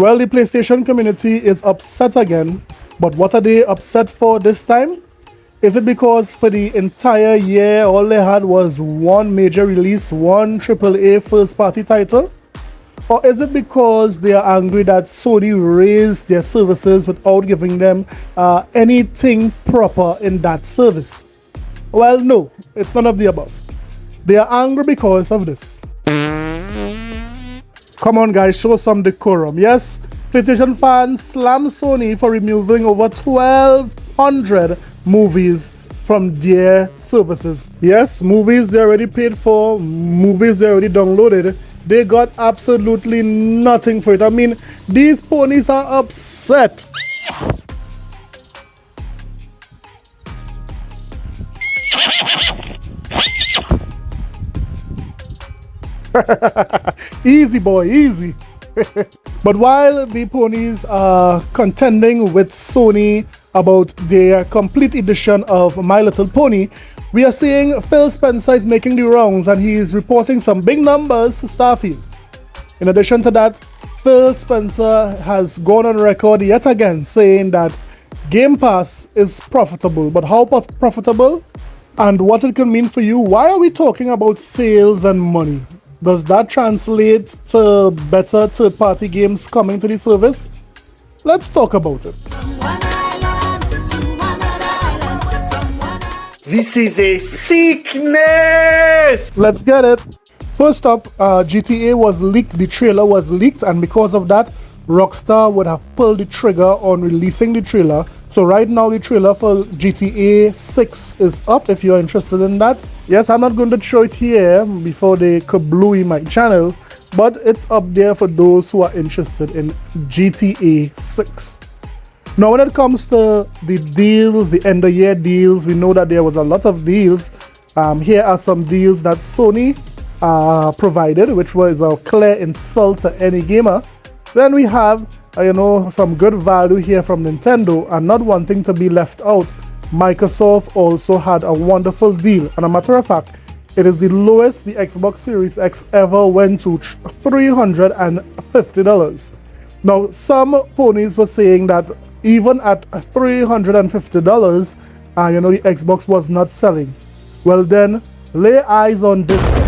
Well, the PlayStation community is upset again, but what are they upset for this time? Is it because for the entire year all they had was one major release, one AAA first party title? Or is it because they are angry that Sony raised their services without giving them anything proper in that service? Well, no, it's none of the above. They are angry because of this. Come on guys, show some decorum. Yes, PlayStation fans slam Sony for removing over 1,200 movies from their services. Yes, movies they already paid for, movies they already downloaded. They got absolutely nothing for it. I mean, these ponies are upset. Easy boy, easy. But while the ponies are contending with Sony about their complete edition of My Little Pony, we are seeing Phil Spencer is making the rounds and he is reporting some big numbers for Starfield. In addition to that, Phil Spencer has gone on record yet again saying that Gamepass is profitable. But how profitable and what it can mean for you? Why are we talking about sales and money? Does that translate to better third-party games coming to the service? Let's talk about it. This is a sickness! Let's get it. First up, GTA was leaked, the trailer was leaked, and because of that, Rockstar would have pulled the trigger on releasing the trailer. So right now the trailer for GTA 6 is up if you're interested in that. Yes, I'm not going to show it here before they kablooey my channel, but it's up there for those who are interested in GTA 6. Now when it comes to the deals, the end of year deals, we know that there was a lot of deals. Here are some deals that Sony provided, which was a clear insult to any gamer. Then we have some good value here from Nintendo, and not wanting to be left out, Microsoft also had a wonderful deal. And a matter of fact, it is the lowest the Xbox Series X ever went to, $350. Now, some ponies were saying that even at $350, the Xbox was not selling. Well then, lay eyes on this one.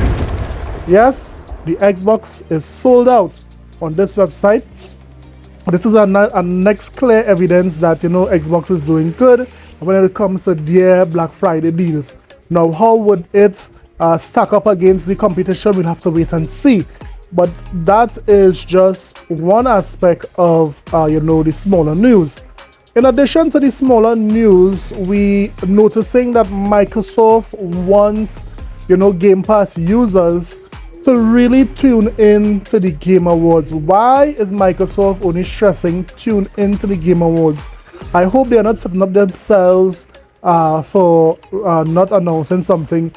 Yes, the Xbox is sold out on this website. This is a next clear evidence that Xbox is doing good when it comes to their Black Friday deals. Now, how would it stack up against the competition? We'll have to wait and see. But that is just one aspect of the smaller news. In addition to the smaller news, we noticing that Microsoft wants Game Pass users to really tune in to the Game Awards. Why is Microsoft only stressing tune into the Game Awards? I hope they are not setting up themselves for not announcing something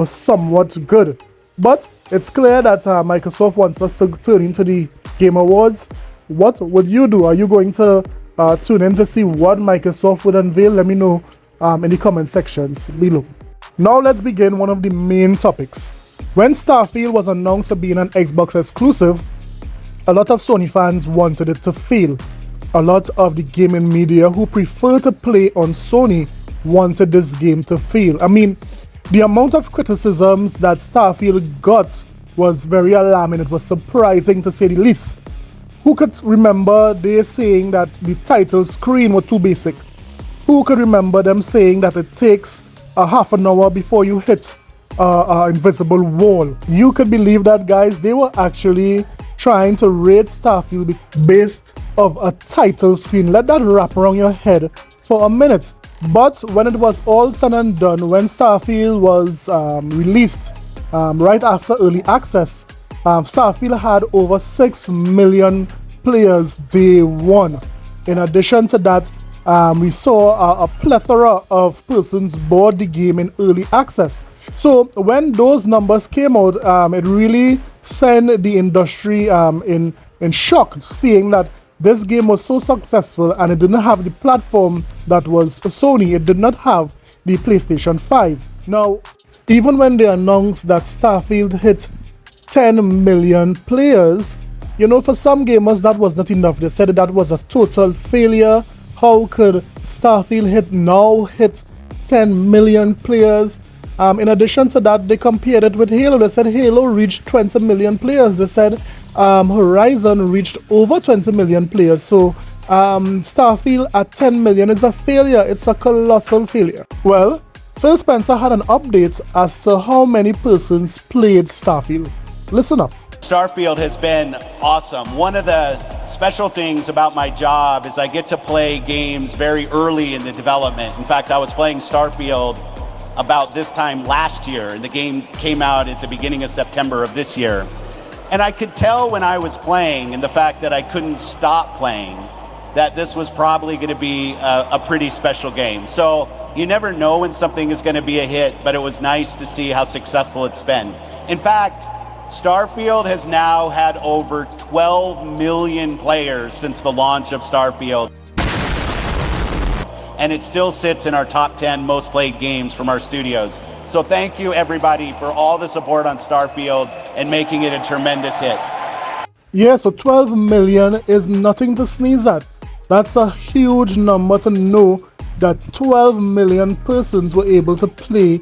somewhat good. But it's clear that Microsoft wants us to tune into the Game Awards. What would you do? Are you going to tune in to see what Microsoft would unveil? Let me know in the comment sections below. Now let's begin one of the main topics. When Starfield was announced to being an Xbox exclusive, a lot of Sony fans wanted it to fail. A lot of the gaming media who prefer to play on Sony wanted this game to fail. I mean, the amount of criticisms that Starfield got was very alarming. It was surprising to say the least. Who could remember they saying that the title screen was too basic? Who could remember them saying that it takes a half an hour before you hit an invisible wall? You could believe that, guys. They were actually trying to rate Starfield based of a title screen. Let that wrap around your head for a minute. But when it was all said and done, when Starfield was released right after early access, Starfield had over 6 million players day one. In addition to that, we saw a plethora of persons bought the game in early access. So when those numbers came out, it really sent the industry in shock, seeing that this game was so successful and it didn't have the platform that was Sony. It did not have the PlayStation 5. Now, even when they announced that Starfield hit 10 million players, You know, for some gamers, that was not enough. They said that was a total failure. How could Starfield hit 10 million players? In addition to that, they compared it with Halo. They said Halo reached 20 million players. They said Horizon reached over 20 million players. So Starfield at 10 million is a failure. It's a colossal failure. Well, Phil Spencer had an update as to how many persons played Starfield. Listen up. Starfield has been awesome. One of the special things about my job is I get to play games very early in the development. In fact, I was playing Starfield about this time last year, and the game came out at the beginning of September of this year. And I could tell when I was playing, and the fact that I couldn't stop playing, that this was probably going to be a pretty special game. So you never know when something is going to be a hit, but it was nice to see how successful it's been. In fact, Starfield has now had over 12 million players since the launch of Starfield. And it still sits in our top 10 most played games from our studios. So thank you everybody for all the support on Starfield and making it a tremendous hit. Yeah, so 12 million is nothing to sneeze at. That's a huge number to know that 12 million persons were able to play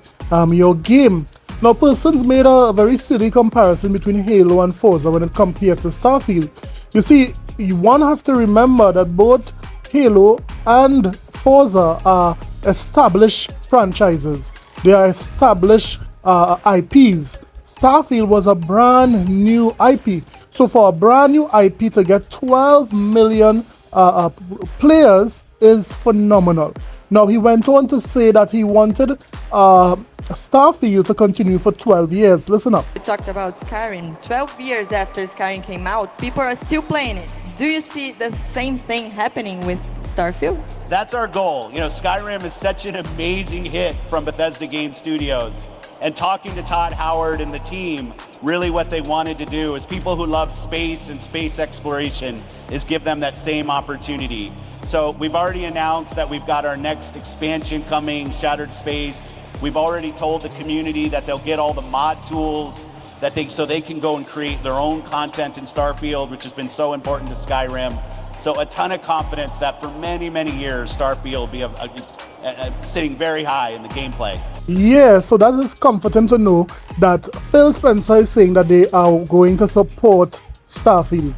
your game. Now, persons made a very silly comparison between Halo and Forza when it compared to Starfield. You see, one have to remember that both Halo and Forza are established franchises. They are established IPs. Starfield was a brand new IP. So for a brand new IP to get 12 million players is phenomenal. Now, he went on to say that he wanted Starfield to continue for 12 years. Listen up. We talked about Skyrim. 12 years after Skyrim came out, people are still playing it. Do you see the same thing happening with Starfield? That's our goal. You know, Skyrim is such an amazing hit from Bethesda Game Studios. And talking to Todd Howard and the team, really what they wanted to do is people who love space and space exploration is give them that same opportunity. So we've already announced that we've got our next expansion coming, Shattered Space. We've already told the community that they'll get all the mod tools so they can go and create their own content in Starfield, which has been so important to Skyrim. So a ton of confidence that for many, many years, Starfield will be sitting very high in the gameplay. Yeah, so that is comforting to know that Phil Spencer is saying that they are going to support Starfield.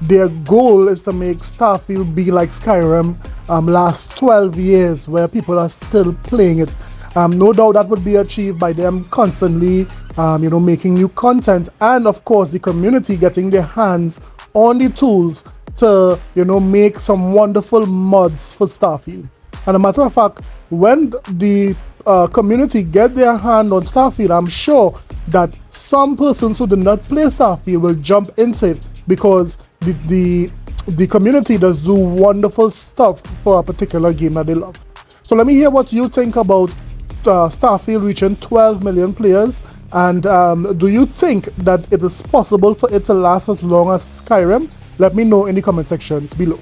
Their goal is to make Starfield be like Skyrim last 12 years where people are still playing it. No doubt that would be achieved by them constantly making new content, and of course the community getting their hands on the tools to make some wonderful mods for Starfield. And a matter of fact, when the community get their hand on Starfield, I'm sure that some persons who do not play Starfield will jump into it because the community does do wonderful stuff for a particular game that they love. So let me hear what you think about Starfield reaching 12 million players, and do you think that it is possible for it to last as long as Skyrim? Let me know in the comment sections below.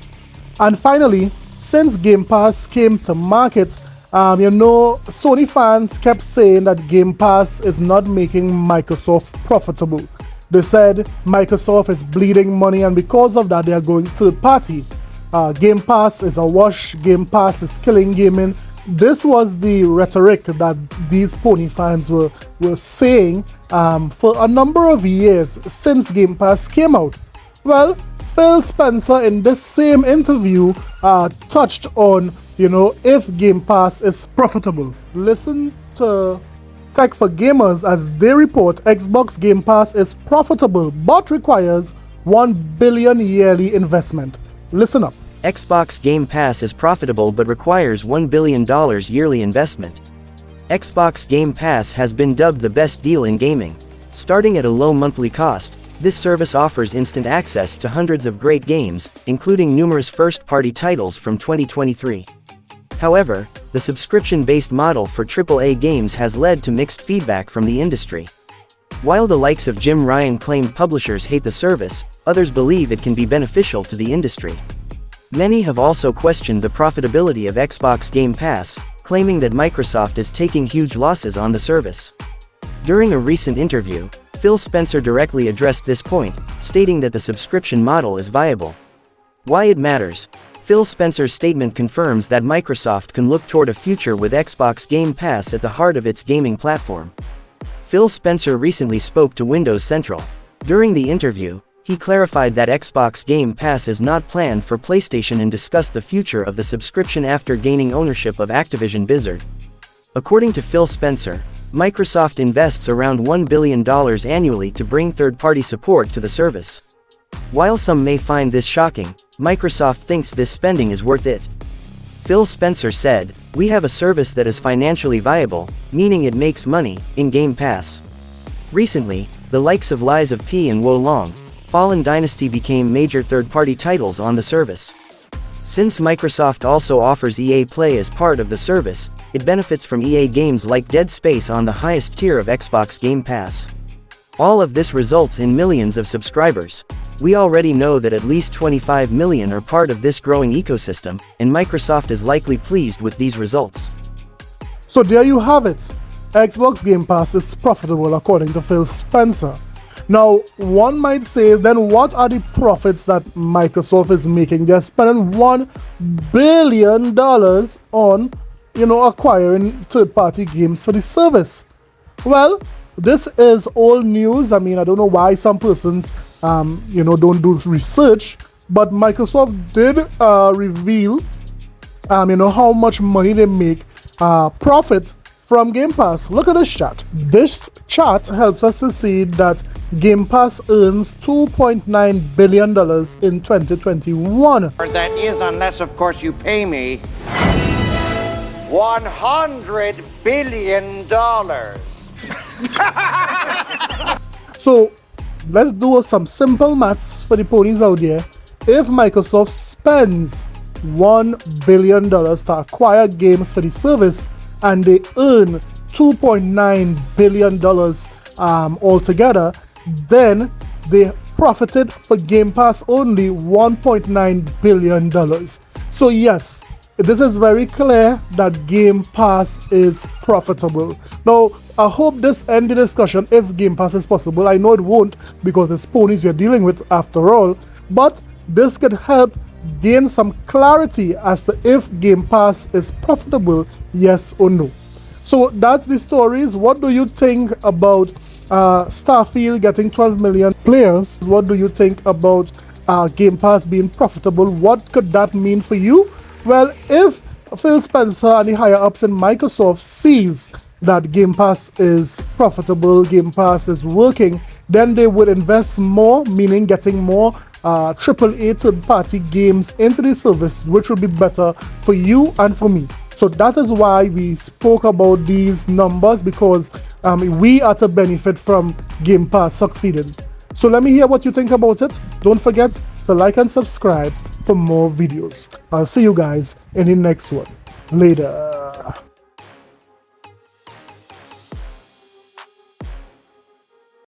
And finally, since Game Pass came to market, Sony fans kept saying that Game Pass is not making Microsoft profitable. They said Microsoft is bleeding money, and because of that they are going third party. Game Pass is a wash, Game Pass is killing gaming. This was the rhetoric that these pony fans were saying for a number of years since Game Pass came out. Well, Phil Spencer in this same interview touched on, if Game Pass is profitable. Listen to Tech for Gamers as they report Xbox Game Pass is profitable but requires $1 billion yearly investment. Listen up. Xbox Game Pass is profitable but requires $1 billion yearly investment. Xbox Game Pass has been dubbed the best deal in gaming. Starting at a low monthly cost, this service offers instant access to hundreds of great games, including numerous first-party titles from 2023. However, the subscription-based model for AAA games has led to mixed feedback from the industry. While the likes of Jim Ryan claimed publishers hate the service, others believe it can be beneficial to the industry. Many have also questioned the profitability of Xbox Game Pass, claiming that Microsoft is taking huge losses on the service. During a recent interview, Phil Spencer directly addressed this point, stating that the subscription model is viable. Why it matters. Phil Spencer's statement confirms that Microsoft can look toward a future with Xbox Game Pass at the heart of its gaming platform. Phil Spencer recently spoke to Windows Central. During the interview, he clarified that Xbox Game Pass is not planned for PlayStation and discussed the future of the subscription after gaining ownership of Activision Blizzard. According to Phil Spencer, Microsoft invests around $1 billion annually to bring third-party support to the service. While some may find this shocking, Microsoft thinks this spending is worth it. Phil Spencer said, "We have a service that is financially viable, meaning it makes money, in Game Pass." Recently, the likes of Lies of P and Wo Long, Fallen Dynasty became major third-party titles on the service. Since Microsoft also offers EA Play as part of the service, it benefits from EA games like Dead Space on the highest tier of Xbox Game Pass. All of this results in millions of subscribers. We already know that at least 25 million are part of this growing ecosystem, and Microsoft is likely pleased with these results. So there you have it. Xbox Game Pass is profitable according to Phil Spencer. Now, one might say, then what are the profits that Microsoft is making? They're spending $1 billion on, acquiring third-party games for the service. Well, this is old news. I mean, I don't know why some persons, don't do research, but Microsoft did reveal, how much money they make profit from Game Pass. Look at this chart. This chart helps us to see that Game Pass earns $2.9 billion in 2021. That is, unless, of course, you pay me $100 billion. So let's do some simple maths for the ponies out there. If Microsoft spends $1 billion to acquire games for the service and they earn $2.9 billion altogether, then they profited for Game Pass only $1.9 billion. So yes, this is very clear that Game Pass is profitable. Now, I hope this ends the discussion if Game Pass is possible. I know it won't because it's ponies we're dealing with after all, but this could help gain some clarity as to if Game Pass is profitable, yes or no. So that's the stories. What do you think about Starfield getting 12 million players? What do you think about Game Pass being profitable? What could that mean for you? Well, if Phil Spencer and the higher ups in Microsoft sees that Game Pass is profitable, Game Pass is working, then they would invest more, meaning getting more AAA third-party games into the service, which would be better for you and for me. So that is why we spoke about these numbers, because we are to benefit from Game Pass succeeding. So let me hear what you think about it. Don't forget to like and subscribe for more videos. I'll see you guys in the next one. Later.